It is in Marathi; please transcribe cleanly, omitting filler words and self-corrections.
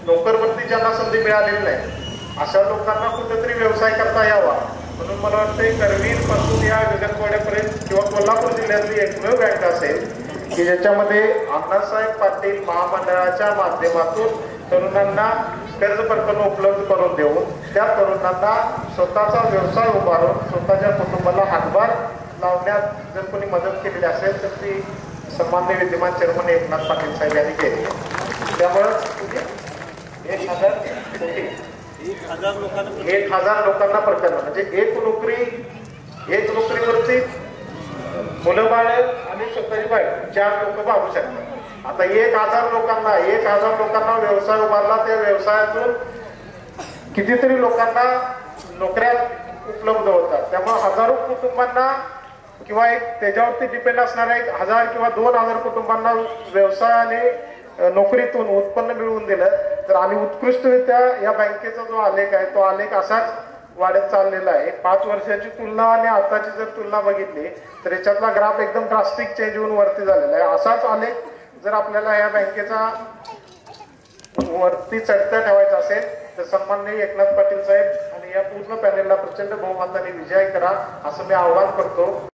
नोकरभरती ज्यांना संधी मिळालेली नाही अशा लोकांना कुठेतरी व्यवसाय करता यावा म्हणून मला वाटतं करवीर पासून या गगनबावड्यापर्यंत किंवा कोल्हापूर जिल्ह्यातली एकमेव बँक असेल की ज्याच्यामध्ये अण्णासाहेब पाटील महामंडळाच्या माध्यमातून तरुणांना कर्ज प्रकल्प उपलब्ध करून देऊन त्या तरुणांना स्वतःचा व्यवसाय उभारून स्वतःच्या कुटुंबाला हातभार लावण्यात जर कोणी मदत केलेली असेल तर ती सन्माननीय विद्यमान चेअरमन एकनाथ पाटील साहेब यांनी केली. त्यामुळे 1000 लोकांना प्रकरण म्हणजे एक नोकरीवरती मुलं बाळ आणि स्वतःची बायको 4 लोक भागू शकतात. आता 1000 लोकांना व्यवसाय उभारला त्या व्यवसायातून कितीतरी लोकांना नोकऱ्या उपलब्ध होतात. त्यामुळे हजारो कुटुंबांना किंवा एक त्याच्यावरती डिपेंड असणाऱ्या 1000 किंवा 2000 कुटुंबांना व्यवसायाने नोकरीतून उत्पन्न मिळवून दिलं तर आणि उत्कृष्टरित्या या बँकेचा जो आलेख आहे तो आलेख असाच वाढत चाललेला आहे. 5 वर्षाची तुलना आणि आताची जर तुलना बघितली तर याच्यातला ग्राफ एकदम ड्रास्टिक चेंज होऊन वरती झालेला आहे. असाच आलेख जर आपल्याला या बँकेचा वरती चढता ठेवायचा असेल तर सन्माननीय एकनाथ पाटील साहेब आणि या पूर्ण पॅनेलला प्रचंड बहुमताने विजय करा असं मी आवाहन करतो.